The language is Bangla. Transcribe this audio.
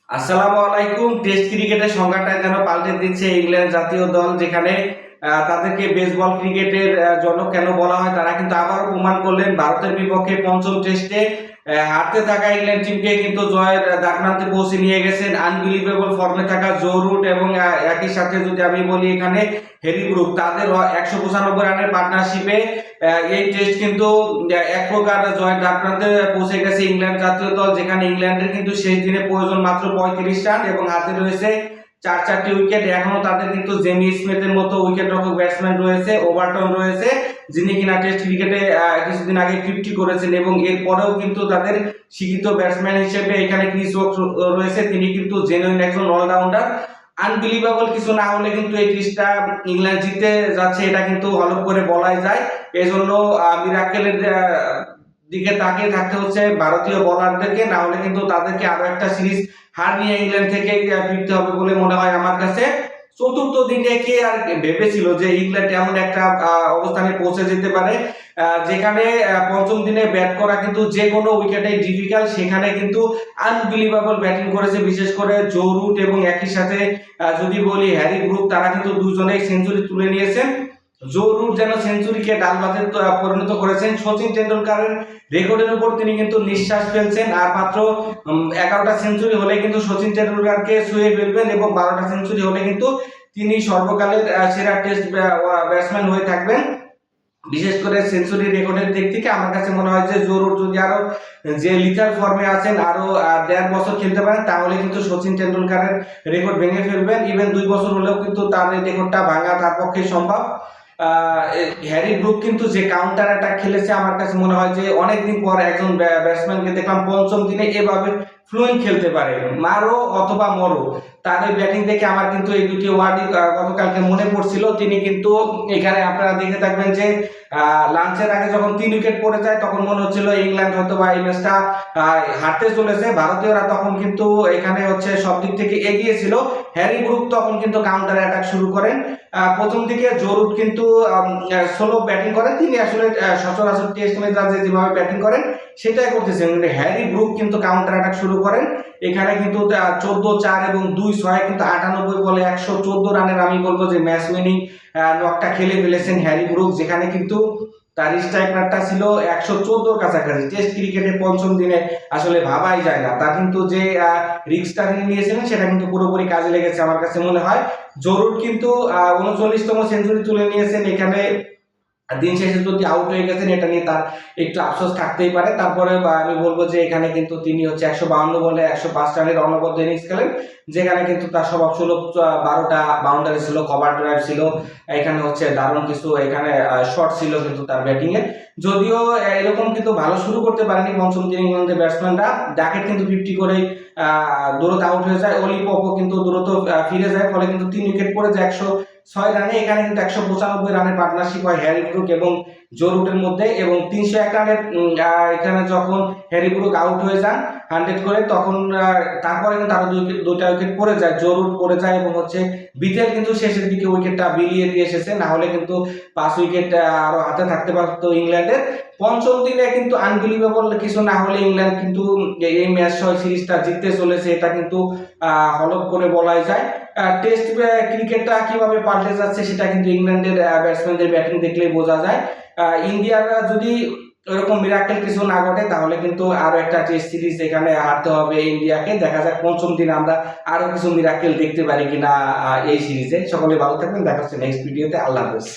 আসসালামু আলাইকুম। টেস্ট ক্রিকেটের সংজ্ঞাটা যেন পাল্টে দিচ্ছে ইংল্যান্ড জাতীয় দল, যেখানে তাদেরকে বেসবল ক্রিকেটের জনক কেন বলা হয়। তারা কিন্তু আবারও প্রমাণ করলেন ভারতের বিপক্ষে পঞ্চম টেস্টে হারতে থাকা ইংল্যান্ড টিমকে কিন্তু জয়ের দাগনান্তে পৌঁছে নিয়ে গেছেন। আনবিলিভেবল ফর্মে থাকা জো রুট এবং একই সাথে যদি আমি বলি এখানে হ্যারি ব্রুক, তাদের 195 রানের পার্টনারশিপে এই টেস্ট কিন্তু এক প্রকার জয়ের দাগনান্তে পৌঁছে গেছে ইংল্যান্ড জাতীয় দল, যেখানে ইংল্যান্ডের কিন্তু শেষ দিনে প্রয়োজন মাত্র 35 রান এবং হাতে রয়েছে চারটি উইকেট। এখনো তাদের কিন্তু জেমি স্মিথের মতো উইকেট রক্ষক ব্যাটসম্যান রয়েছে, ওভারটন রয়েছে, যিনি কিনা টেস্ট ক্রিকেটে কিছুদিন আগে 50 করেছেন, এবং এরপরেও কিন্তু তাদের শিক্ষিত ব্যাটসম্যান হিসেবে এখানে ক্রিস ওকস রয়েছে, তিনি কিন্তু জেনুইন একজন অলরাউন্ডার। আনবিলিভেবল কিছু না হলে কিন্তু এই টেস্টটা ইংল্যান্ড জিততে যাচ্ছে, এটা কিন্তু হলফ করে বলাই যায়। এই জন্য মিরাক্কেলের দিকে তাকিয়ে থাকতে হচ্ছে ভারতীয় বোলারদেরকে, না হলে কিন্তু তাদেরকে আরো একটা সিরিজ হার নিয়ে ইংল্যান্ড থেকে ফিরতে হবে বলে মনে হয় আমার কাছে। চতুর্থ দিনে কে আর ভেবেছিল যে ইংল্যান্ড এমন একটা অবস্থানে পৌঁছে যেতে পারে, যেখানে পঞ্চম দিনে ব্যাট করা কিন্তু যে কোনো উইকেটে ডিফিকাল্ট, সেখানে কিন্তু আনবিলিভেবল ব্যাটিং করেছে বিশেষ করে জো রুট এবং একই সাথে যদি বলি হ্যারি ব্রুক, তারা কিন্তু দুজনেই সেঞ্চুরি তুলে নিয়েছেন। জো রুট যেন সেঞ্চুরিকে ডালভাতে পরিণত করেছেন। সচিন টেন্ডুলকারের রেকর্ডের উপর তিনি কিন্তু নিঃশ্বাস ফেলছেন, আর মাত্র 11টা সেঞ্চুরি হলে কিন্তু সচিন টেন্ডুলকারকে ছুঁয়ে ফেলবেন এবং 12টা সেঞ্চুরি হলে কিন্তু তিনি সর্বকালের সেরা টেস্ট ব্যাটসম্যান হয়ে থাকবেন। বিশেষ করে সেঞ্চুরি রেকর্ডের দিক থেকে আমার কাছে মনে হয় যে জো রুট যদি আরো যে লিথাল ফর্মে আছেন আরো 1.5 বছর খেলতে পারেন, তাহলে কিন্তু সচিন টেন্ডুলকারের রেকর্ড ভেঙে ফেলবেন। ইভেন 2 বছর হলেও কিন্তু তার রেকর্ডটা ভাঙা তার পক্ষে সম্ভব। হ্যারি ব্রুক কিন্তু যে কাউন্টার অ্যাটাক খেলেছে, আমার কাছে মনে হয় যে অনেকদিন পর একজন ব্যাটসম্যানকে দেখলাম পঞ্চম দিনে এভাবে ফ্লুয়েন্ট খেলতে পারে, মারো অথবা মরো। তার ওই ব্যাটিং দেখে আমার কিন্তু এই দুটি ওয়ার্ডই গতকালকে মনে পড়ছিল। তিনি কিন্তু এখানে আপনারা দেখে থাকবেন যে লাঞ্চের আগে যখন 3 উইকেট পড়ে যায় তখন মনে হচ্ছিল ইংল্যান্ড হয়তো বা এই ম্যাচটা হারতে চলেছে। ভারতীয়রা তখন কিন্তু এখানে হচ্ছে সব দিক থেকে এগিয়ে ছিল। হ্যারি ব্রুক তখন কিন্তু কাউন্টার অ্যাটাক শুরু করেন। প্রথম দিকে জো রুট কিন্তু স্লো ব্যাটিং করেন, তিনি আসলে সচরাচর টেস্ট ম্যাচে যেভাবে ব্যাটিং করেন সেটাই করতেছেন, কিন্তু হ্যারি ব্রুক কিন্তু কাউন্টার অ্যাটাক শুরু করেন। এখানে কিন্তু 14-4 এবং 2-6 কিন্তু 98 বলে 114 রানের আমি বলবো যে ম্যাচ উইনিং নকটা খেলে ফেলেছেন হ্যারি ব্রুক, যেখানে কিন্তু তার স্ট্রাইক রেটটা ছিল 114 কাছাকাছি। টেস্ট ক্রিকেটে পঞ্চম দিনে আসলে ভাবাই যায় না, তার কিন্তু যে রিস্কটা তিনি নিয়েছিলেন সেটা কিন্তু পুরোপুরি কাজে লেগেছে আমার কাছে মনে হয়। জরুর কিন্তু 39তম সেঞ্চুরি তুলে নিয়েছেন। এখানে দিন শেষে যদি আউট হয়ে গেছেন এটা নিয়ে তার একটু আফসোস থাকতেই পারে। তারপরে আমি বলবো যে এখানে কিন্তু তিনি হচ্ছে 152 বলে 105 রানের অনবদ্য ইনিংস খেলেন, যেখানে কিন্তু তার স্বভাব সুলভ 12টা বাউন্ডারি ছিল, কভার ড্রাইভ ছিল, এখানে হচ্ছে দারুণ কিছু এখানে শট ছিল কিন্তু তার ব্যাটিং এ। যদিও এরকম কিন্তু ভালো শুরু করতে পারেনি পঞ্চম দিন ইংল্যান্ডের ব্যাটসম্যানরা। ডাকেট কিন্তু 50 করেই দ্রুত আউট হয়ে যায়, অলি পপও কিন্তু দ্রুত ফিরে যায়, ফলে কিন্তু 3 উইকেট পড়ে যায় 106 রানে। এখানে কিন্তু 195 রানের পার্টনারশিপ হয় হ্যারি ব্রুক এবং জো রুটের মধ্যে, এবং 301 রানে এখানে যখন হ্যারি ব্রুক আউট হয়ে যান 100 করে, তখন তারপরে কিন্তু আরো দুইটা উইকেট পড়ে যায়, জো রুট পড়ে যায় এবং হচ্ছে বিথেল কিন্তু শেষের দিকে উইকেটটা বিলিয়ে দিয়ে এসেছে, না হলে কিন্তু 5 উইকেট আরো হাতে থাকতে পারতো ইংল্যান্ডের। পঞ্চম দিনে কিন্তু আনবিলিভেবল কিছু না হলে ইংল্যান্ড কিন্তু এই ম্যাচ সিরিজটা জিততে চলেছে, এটা কিন্তু হলফ করে বলাই যায়। টেস্ট ক্রিকেটটা কিভাবে পাল্টে যাচ্ছে সেটা কিন্তু ইংল্যান্ডের ব্যাটসম্যানদের ব্যাটিং দেখলেই বোঝা যায়। ইন্ডিয়ারা যদি ওরকম মিরাকেল কিছু না ঘটে তাহলে কিন্তু আরো একটা টেস্ট সিরিজ এখানে হারতে হবে ইন্ডিয়াকে। দেখা যাক পঞ্চম দিন আমরা আরো কিছু মিরাকেল দেখতে পারি কিনা এই সিরিজে। সকলে ভালো থাকবেন, দেখা হচ্ছে নেক্সট ভিডিওতে। আল্লাহ হাফেজ।